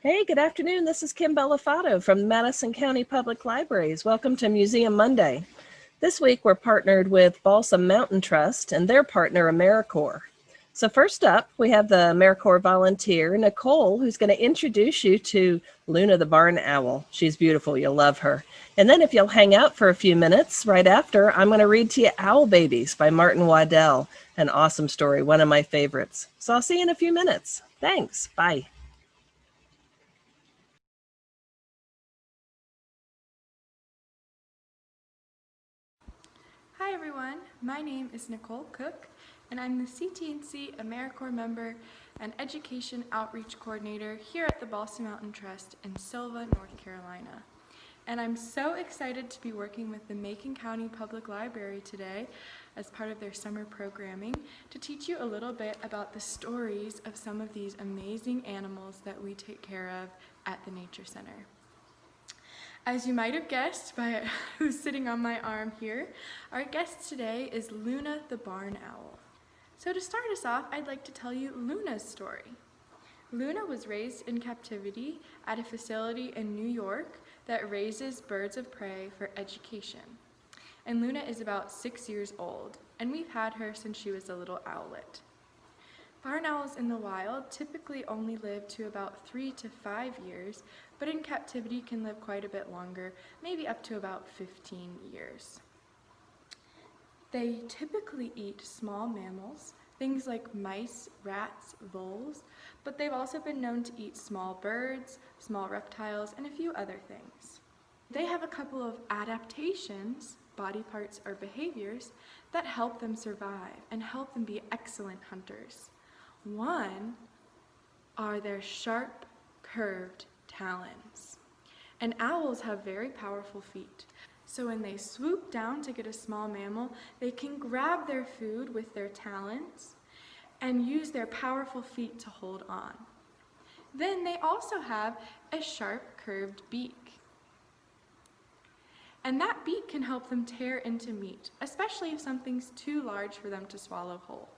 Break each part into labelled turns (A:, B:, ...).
A: Hey, good afternoon. This is Kim Bellafato from Madison County Public Libraries. Welcome to Museum Monday. This week we're partnered with Balsam Mountain Trust and their partner AmeriCorps. So first up, we have the AmeriCorps volunteer, Nicole, who's going to introduce you to Luna the barn owl. She's beautiful. You'll love her. And then if you'll hang out for a few minutes right after, I'm going to read to you Owl Babies by Martin Waddell. An awesome story, one of my favorites. So I'll see you in a few minutes. Thanks. Bye.
B: Hi everyone, my name is Nicole Cook and I'm the CTNC AmeriCorps member and Education Outreach Coordinator here at the Balsam Mountain Trust in Sylva, North Carolina. And I'm so excited to be working with the Macon County Public Library today as part of their summer programming to teach you a little bit about the stories of some of these amazing animals that we take care of at the Nature Center. As you might have guessed by who's sitting on my arm here, our guest today is Luna the barn owl. So to start us off, I'd like to tell you Luna's story. Luna was raised in captivity at a facility in New York that raises birds of prey for education. And Luna is about 6 years old, and we've had her since she was a little owlet. Barn owls in the wild typically only live to about 3 to 5 years, but in captivity can live quite a bit longer, maybe up to about 15 years. They typically eat small mammals, things like mice, rats, voles, but they've also been known to eat small birds, small reptiles, and a few other things. They have a couple of adaptations, body parts or behaviors, that help them survive and help them be excellent hunters. One are their sharp, curved talons. And owls have very powerful feet. So when they swoop down to get a small mammal, they can grab their food with their talons and use their powerful feet to hold on. Then they also have a sharp, curved beak. And that beak can help them tear into meat, especially if something's too large for them to swallow whole.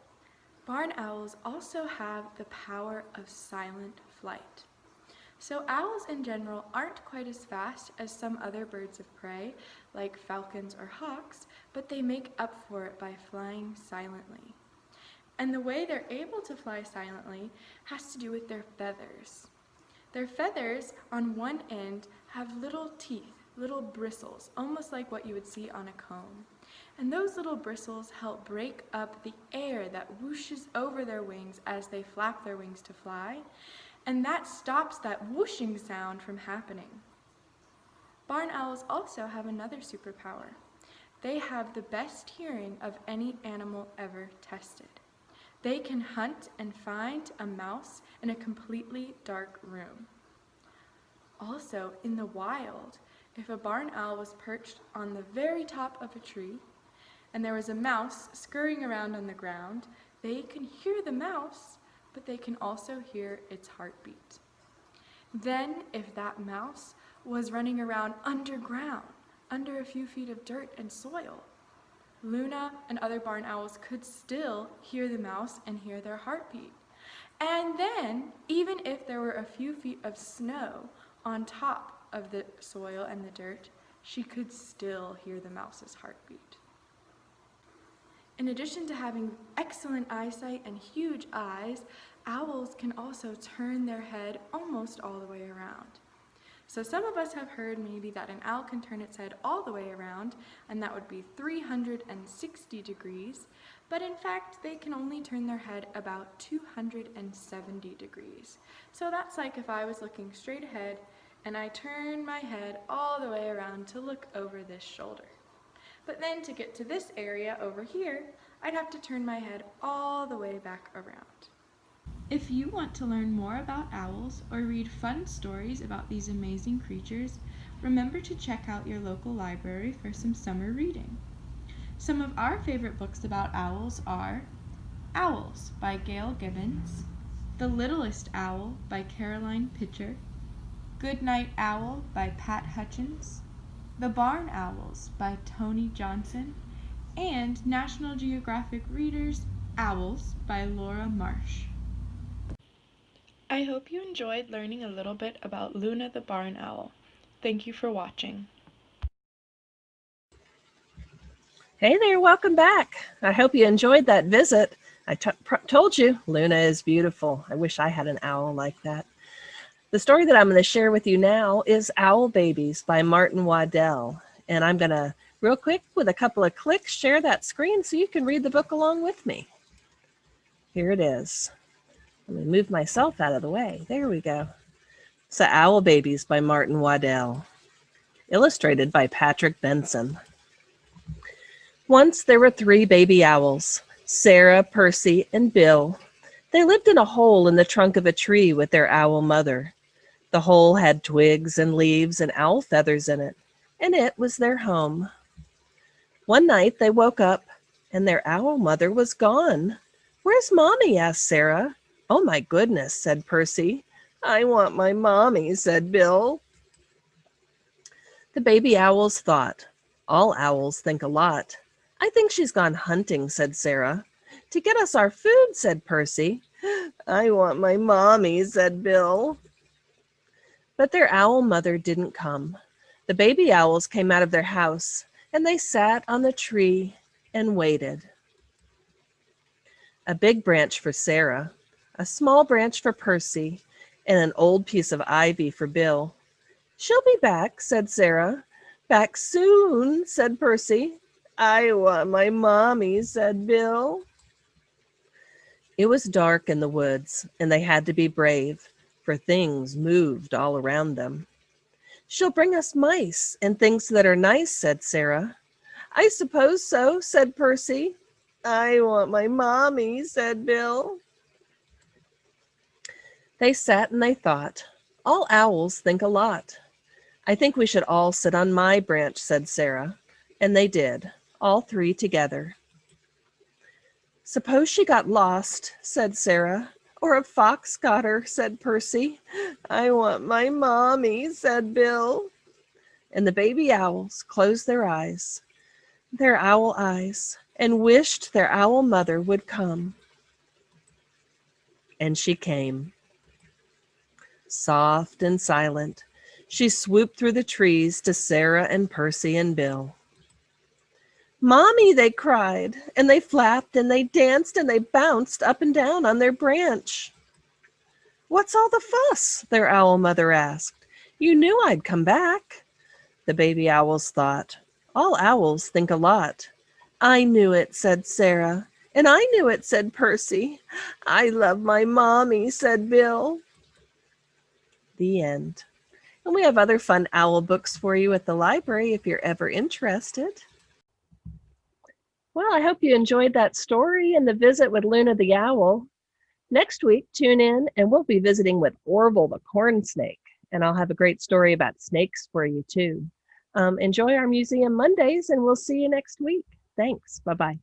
B: Barn owls also have the power of silent flight. So owls in general aren't quite as fast as some other birds of prey, like falcons or hawks, but they make up for it by flying silently. And the way they're able to fly silently has to do with their feathers. Their feathers on one end have little teeth, little bristles, almost like what you would see on a comb. And those little bristles help break up the air that whooshes over their wings as they flap their wings to fly, and that stops that whooshing sound from happening. Barn owls also have another superpower. They have the best hearing of any animal ever tested. They can hunt and find a mouse in a completely dark room. Also, in the wild, if a barn owl was perched on the very top of a tree and there was a mouse scurrying around on the ground, they can hear the mouse, but they can also hear its heartbeat. Then, if that mouse was running around underground, under a few feet of dirt and soil, Luna and other barn owls could still hear the mouse and hear their heartbeat. And then, even if there were a few feet of snow on top of the soil and the dirt, she could still hear the mouse's heartbeat. In addition to having excellent eyesight and huge eyes, owls can also turn their head almost all the way around. So some of us have heard maybe that an owl can turn its head all the way around, and that would be 360 degrees, but in fact they can only turn their head about 270 degrees. So that's like if I was looking straight ahead and I turn my head all the way around to look over this shoulder. But then to get to this area over here, I'd have to turn my head all the way back around. If you want to learn more about owls or read fun stories about these amazing creatures, remember to check out your local library for some summer reading. Some of our favorite books about owls are Owls by Gail Gibbons, The Littlest Owl by Caroline Pitcher, Good Night Owl by Pat Hutchins, The Barn Owls by Tony Johnson, and National Geographic Readers' Owls by Laura Marsh. I hope you enjoyed learning a little bit about Luna the barn owl. Thank you for watching.
A: Hey there, welcome back. I hope you enjoyed that visit. I told you, Luna is beautiful. I wish I had an owl like that. The story that I'm going to share with you now is Owl Babies by Martin Waddell. And I'm going to, real quick, with a couple of clicks, share that screen so you can read the book along with me. Here it is. Let me move myself out of the way. There we go. So Owl Babies by Martin Waddell. Illustrated by Patrick Benson. Once there were 3 baby owls, Sarah, Percy, and Bill. They lived in a hole in the trunk of a tree with their owl mother. The hole had twigs and leaves and owl feathers in it, and it was their home. One night they woke up, and their owl mother was gone. "Where's Mommy?" asked Sarah. "Oh my goodness," said Percy. "I want my mommy," said Bill. The baby owls thought. All owls think a lot. "I think she's gone hunting," said Sarah. "To get us our food," said Percy. "I want my mommy," said Bill. But their owl mother didn't come. The baby owls came out of their house, and they sat on the tree and waited. A big branch for Sarah, a small branch for Percy, and an old piece of ivy for Bill. "She'll be back," said Sarah. "Back soon," said Percy. "I want my mommy," said Bill. It was dark in the woods, and they had to be brave, for things moved all around them. "She'll bring us mice and things that are nice," said Sarah. "I suppose so," said Percy. "I want my mommy," said Bill. They sat and they thought. All owls think a lot. "I think we should all sit on my branch," said Sarah. And they did, all 3 together. "Suppose she got lost," said Sarah. "Or a fox got her," said Percy. "I want my mommy," said Bill. And the baby owls closed their owl eyes, and wished their owl mother would come. And she came. Soft and silent, she swooped through the trees to Sarah and Percy and Bill. "Mommy," they cried, and they flapped and they danced and they bounced up and down on their branch. "What's all the fuss?" their owl mother asked. "You knew I'd come back." The baby owls thought. All owls think a lot. "I knew it," said Sarah. "And I knew it," said Percy. "I love my mommy," said Bill. The end. And we have other fun owl books for you at the library if you're ever interested. Well, I hope you enjoyed that story and the visit with Luna the owl. Next week, tune in and we'll be visiting with Orville the corn snake. And I'll have a great story about snakes for you too. Enjoy our Museum Mondays and we'll see you next week. Thanks. Bye-bye.